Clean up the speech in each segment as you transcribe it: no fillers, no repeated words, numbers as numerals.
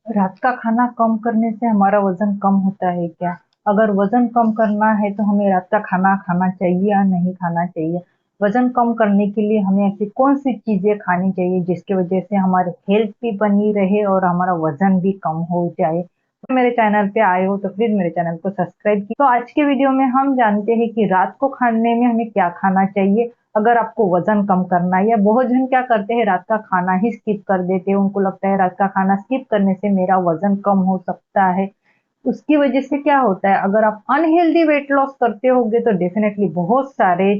रात का खाना कम करने से हमारा वजन कम होता है क्या? अगर वजन कम करना है तो हमें रात का खाना खाना चाहिए या नहीं खाना चाहिए? वजन कम करने के लिए हमें ऐसी कौन सी चीजें खानी चाहिए जिसकी वजह से हमारी हेल्थ भी बनी रहे और हमारा वजन भी कम हो जाए? तो मेरे चैनल पे आए हो तो प्लीज मेरे चैनल को सब्सक्राइब की। तो आज के वीडियो में हम जानते हैं कि रात को खाने में हमें क्या खाना चाहिए अगर आपको वजन कम करना है। या बहुत जन क्या करते हैं, रात का खाना ही स्किप कर देते हैं। उनको लगता है रात का खाना स्किप करने से मेरा वजन कम हो सकता है। उसकी वजह से क्या होता है, अगर आप अनहेल्दी वेट लॉस करते होगे तो डेफिनेटली बहुत सारे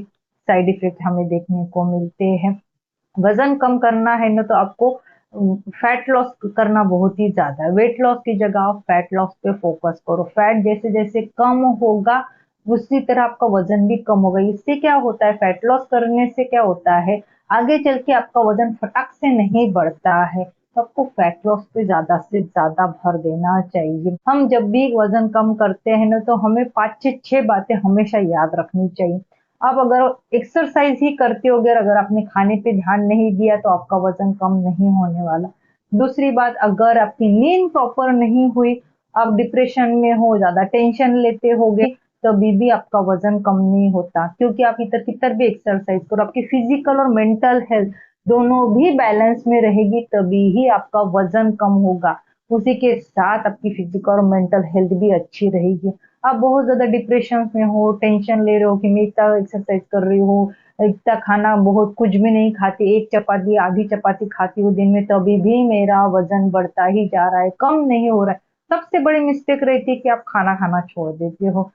साइड इफेक्ट हमें देखने को मिलते हैं। वजन कम करना है ना तो आपको फैट लॉस करना बहुत ही ज्यादा है। वेट लॉस की जगह आप फैट लॉस पे फोकस करो। फैट जैसे जैसे कम होगा उसी तरह आपका वजन भी कम होगा। इससे क्या होता है, फैट लॉस करने से क्या होता है, आगे चल के आपका वजन फटाक से नहीं बढ़ता है। तो आपको फैट लॉस पे ज्यादा से ज्यादा भर देना चाहिए। हम जब भी वजन कम करते हैं ना तो हमें 5 से 6 बातें हमेशा याद रखनी चाहिए। आप अगर एक्सरसाइज ही करते हो, अगर आपने खाने पे ध्यान नहीं दिया तो आपका वजन कम नहीं होने वाला। दूसरी बात, अगर आपकी नींद प्रॉपर नहीं हुई, आप डिप्रेशन में हो, ज्यादा टेंशन लेते होगे, तभी भी आपका वजन कम नहीं होता। क्योंकि आप इधर किधर भी एक्सरसाइज करो, आपकी फिजिकल और मेंटल हेल्थ दोनों भी बैलेंस में रहेगी, तभी ही आपका वजन कम होगा। उसी के साथ आपकी फिजिकल और मेंटल हेल्थ भी अच्छी रहेगी। आप बहुत ज्यादा डिप्रेशन में हो, टेंशन ले रहे हो कि मैं इतना एक्सरसाइज कर रही हूँ, इतना खाना बहुत कुछ भी नहीं खाती, एक चपाती आधी चपाती खाती हूँ दिन में, तभी भी मेरा वजन बढ़ता ही जा रहा है, कम नहीं हो रहा है। सबसे बड़ी मिस्टेक रहती है कि आप खाना खाना छोड़ देते हो।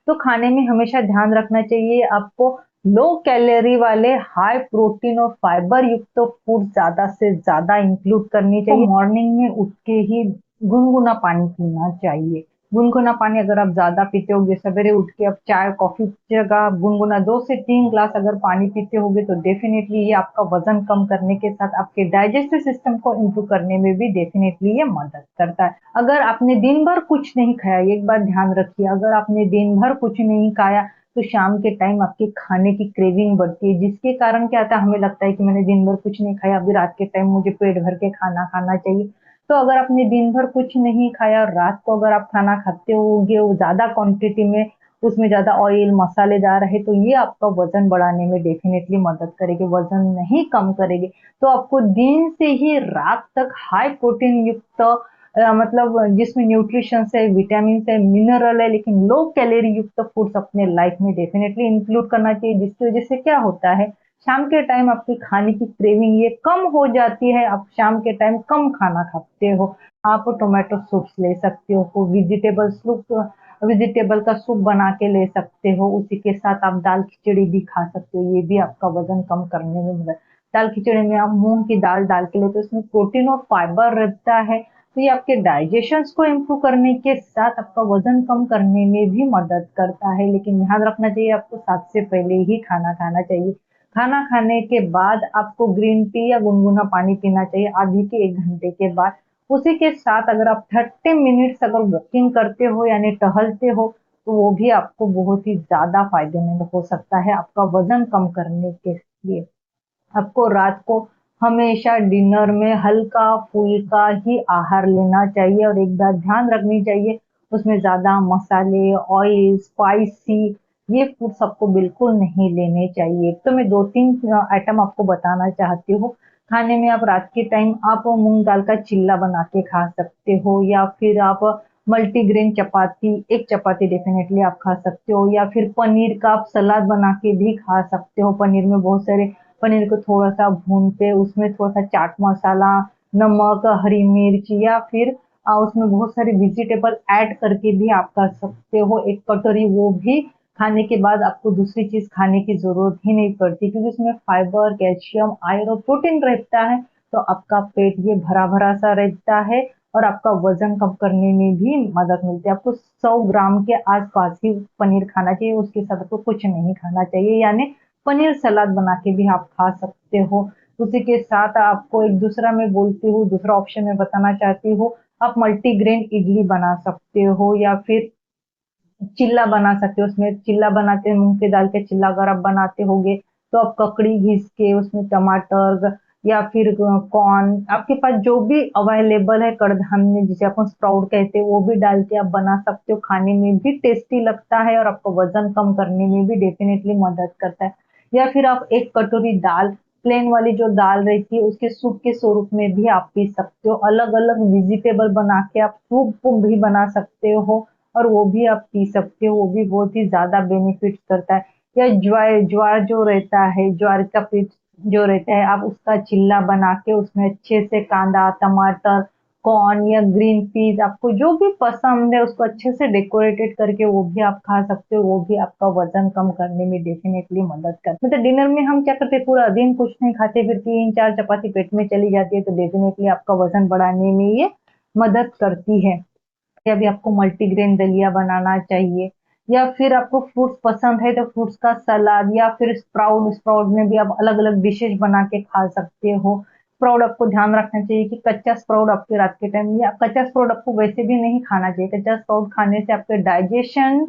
तो खाने में हमेशा ध्यान रखना चाहिए आपको, लो कैलोरी वाले हाई प्रोटीन और फाइबर युक्त फूड ज्यादा से ज्यादा इंक्लूड करनी चाहिए। तो मॉर्निंग में उठ के ही गुनगुना पानी पीना चाहिए। गुनगुना पानी अगर आप ज्यादा पीते होगे, सवेरे उठ के आप चाय कॉफी की जगह गुनगुना 2 से 3 ग्लास अगर पानी पीते होगे तो डेफिनेटली ये आपका वजन कम करने के साथ आपके डाइजेस्टिव सिस्टम को इम्प्रूव करने में भी डेफिनेटली ये मदद करता है। अगर आपने दिन भर कुछ नहीं खाया, एक बात ध्यान रखिए, अगर आपने दिन भर कुछ नहीं खाया तो शाम के टाइम आपके खाने की क्रेविंग बढ़ती है, जिसके कारण क्या आता है, हमें लगता है कि मैंने दिन भर कुछ नहीं खाया, अभी रात के टाइम मुझे पेट भर के खाना खाना चाहिए। तो अगर आपने दिन भर कुछ नहीं खाया और रात को अगर आप खाना खाते होगे वो ज्यादा क्वांटिटी में, उसमें ज्यादा ऑयल मसालेदार है, तो ये आपका वजन बढ़ाने में डेफिनेटली मदद करेगी, वजन नहीं कम करेगी। तो आपको दिन से ही रात तक हाई प्रोटीन युक्त मतलब जिसमें न्यूट्रिशन है, विटामिन है, मिनरल है, लेकिन लो कैलोरी युक्त फूड्स अपने लाइफ में डेफिनेटली इंक्लूड करना चाहिए। जिसकी वजह से क्या होता है, शाम के टाइम आपकी खाने की क्रेविंग ये कम हो जाती है, आप शाम के टाइम कम खाना खाते हो। आप टोमेटो सूप ले सकते हो, वेजिटेबल का सूप बना के ले सकते हो, उसी के साथ आप दाल खिचड़ी भी खा सकते हो, ये भी आपका वजन कम करने में मदद। दाल खिचड़ी में आप मूंग की दाल डाल के लेते हो, उसमें प्रोटीन और फाइबर रहता है, तो ये आपके डाइजेशन को इम्प्रूव करने के साथ आपका वजन कम करने में भी मदद करता है। लेकिन ध्यान रखना चाहिए, आपको 7 से पहले ही खाना खाना चाहिए। खाना खाने के बाद आपको ग्रीन टी या गुनगुना पानी पीना चाहिए आधे से 1 घंटे के बाद। उसी के साथ अगर आप 30 मिनट्स अगर वॉकिंग करते हो यानी टहलते हो, तो वो भी आपको बहुत ही ज्यादा फायदेमंद हो सकता है आपका वजन कम करने के लिए। आपको रात को हमेशा डिनर में हल्का फुल्का ही आहार लेना चाहिए, और एक बात ध्यान रखनी चाहिए, उसमें ज्यादा मसाले, ऑयल, स्पाइसी ये फूड सबको बिल्कुल नहीं लेने चाहिए। तो मैं 2-3 आइटम आपको बताना चाहती हूँ। खाने में आप रात के टाइम आप मूंग दाल का चिल्ला बना के खा सकते हो, या फिर आप मल्टीग्रेन चपाती, एक चपाती डेफिनेटली आप खा सकते हो, या फिर पनीर का आप सलाद बना के भी खा सकते हो। पनीर में बहुत सारे, पनीर को थोड़ा सा भून के उसमें थोड़ा सा चाट मसाला, नमक, हरी मिर्च, या फिर उसमें बहुत सारे वेजिटेबल ऐड करके भी आप कर सकते हो एक कटोरी। वो भी खाने के बाद आपको दूसरी चीज खाने की जरूरत ही नहीं पड़ती, क्योंकि उसमें फाइबर, कैल्शियम, आयरन और प्रोटीन रहता है। तो आपका पेट ये भरा भरा सा रहता है और आपका वजन कम करने में भी मदद मिलती है। आपको 100 ग्राम के आसपास ही पनीर खाना चाहिए, उसके साथ आपको कुछ नहीं खाना चाहिए, यानी पनीर सलाद बना के भी आप खा सकते हो। उसी के साथ आपको एक दूसरा मैं बोलती हूँ, दूसरा ऑप्शन मैं बताना चाहती हूँ, आप मल्टीग्रेन इडली बना सकते हो, या फिर चिल्ला बना सकते हो। उसमें चिल्ला बनाते हैं, मूंग की दाल के चिल्ला अगर आप बनाते होगे तो आप ककड़ी घिस के उसमें टमाटर, या फिर कॉर्न, आपके पास जो भी अवेलेबल है कडधान्य जिसे अपन स्प्राउट कहते हैं, वो भी डाल के आप बना सकते हो। खाने में भी टेस्टी लगता है और आपको वजन कम करने में भी डेफिनेटली मदद करता है। या फिर आप एक कटोरी दाल, प्लेन वाली जो दाल रहती है, उसके सूप के स्वरूप में भी आप पी सकते हो। अलग अलग वेजिटेबल बना के आप सूप भी बना सकते हो और वो भी आप पी सकते हो, वो भी बहुत ही ज्यादा बेनिफिट करता है। या ज्वार ज्वार जो रहता है, ज्वार का पीठ जो रहता है, आप उसका चिल्ला बना के उसमें अच्छे से कांदा, टमाटर, कॉर्न या ग्रीन पीस, आपको जो भी पसंद है उसको अच्छे से डेकोरेटेड करके वो भी आप खा सकते हो। वो भी आपका वजन कम करने में डेफिनेटली मदद करता है। मतलब डिनर में हम क्या करते हैं, पूरा दिन कुछ नहीं खाते, फिर 3-4 चपाती पेट में चली जाती है, तो डेफिनेटली आपका वजन बढ़ाने में ये मदद करती है। या भी आपको मल्टीग्रेन दलिया बनाना चाहिए, या फिर आपको फ्रूट्स पसंद है तो फ्रूट्स का सलाद, या फिर स्प्राउट स्प्राउट में भी आप अलग अलग डिशेज बना के खा सकते हो। स्प्राउट आपको ध्यान रखना चाहिए कि कच्चा स्प्राउट आपके रात के टाइम, या कच्चा स्प्राउट आपको वैसे भी नहीं खाना चाहिए। कच्चा स्प्राउट खाने से आपके डाइजेशन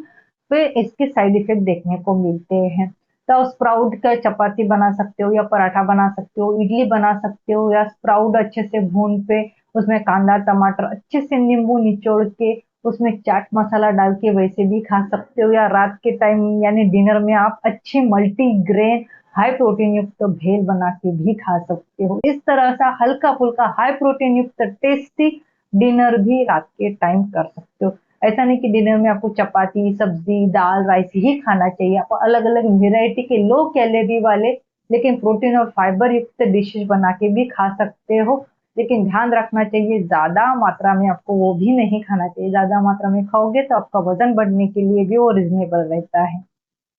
पे इसके साइड इफेक्ट देखने को मिलते हैं। तो स्प्राउट का चपाती बना सकते हो, या पराठा बना सकते हो, इडली बना सकते हो, या स्प्राउट अच्छे से भून पे उसमें कांदा टमाटर अच्छे से नींबू निचोड़ के उसमें चाट मसाला डाल के वैसे भी खा सकते हो। या रात के टाइम यानी डिनर में आप अच्छी मल्टीग्रेन हाई प्रोटीन युक्त भेल बना के भी खा सकते हो। इस तरह से हल्का फुल्का हाई प्रोटीन युक्त टेस्टी डिनर भी रात के टाइम कर सकते हो। ऐसा नहीं कि डिनर में आपको चपाती सब्जी दाल राइस ही खाना चाहिए, आप अलग अलग वेराइटी के लो कैलोरी वाले लेकिन प्रोटीन और फाइबर युक्त डिशेज बना के भी खा सकते हो। लेकिन ध्यान रखना चाहिए, ज्यादा मात्रा में आपको वो भी नहीं खाना चाहिए। ज्यादा मात्रा में खाओगे तो आपका वजन बढ़ने के लिए भी वो रिजनेबल रहता है।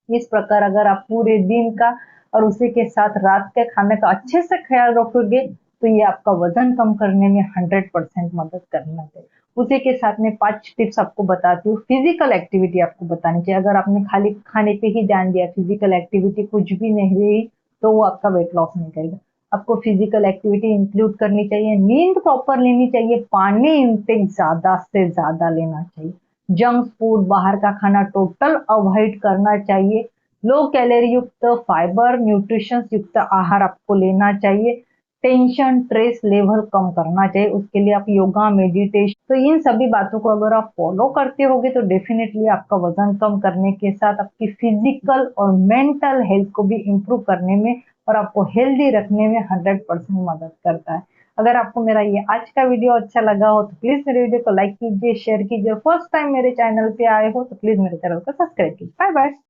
इस प्रकार अगर आप पूरे दिन का और उसी के साथ रात के खाने का अच्छे से ख्याल रखोगे तो ये आपका वजन कम करने में 100% मदद करना चाहिए। उसी के साथ में 5 टिप्स आपको बताती हूँ। फिजिकल एक्टिविटी आपको बतानी चाहिए। अगर आपने खाली खाने पे ही ध्यान दिया, फिजिकल एक्टिविटी कुछ भी नहीं रही, तो वो आपका वेट लॉस नहीं करेगा। आपको फिजिकल एक्टिविटी इंक्लूड करनी चाहिए, नींद प्रॉपर लेनी चाहिए, पानी इंटेक ज्यादा से ज्यादा लेना चाहिए, जंक फूड बाहर का खाना टोटल अवॉइड करना चाहिए, लो कैलोरी युक्त फाइबर न्यूट्रिशन युक्त आहार आपको लेना चाहिए, टेंशन स्ट्रेस लेवल कम करना चाहिए, उसके लिए आप योगा मेडिटेशन, तो इन सभी बातों को अगर आप फॉलो करते होगे तो डेफिनेटली आपका वजन कम करने के साथ आपकी फिजिकल और मेंटल हेल्थ को भी इम्प्रूव करने में और आपको हेल्दी रखने में 100% मदद करता है। अगर आपको मेरा ये आज का वीडियो अच्छा लगा हो तो प्लीज मेरे वीडियो को लाइक कीजिए, शेयर कीजिए। फर्स्ट टाइम मेरे चैनल पे आए हो तो प्लीज मेरे चैनल को सब्सक्राइब कीजिए। Bye bye.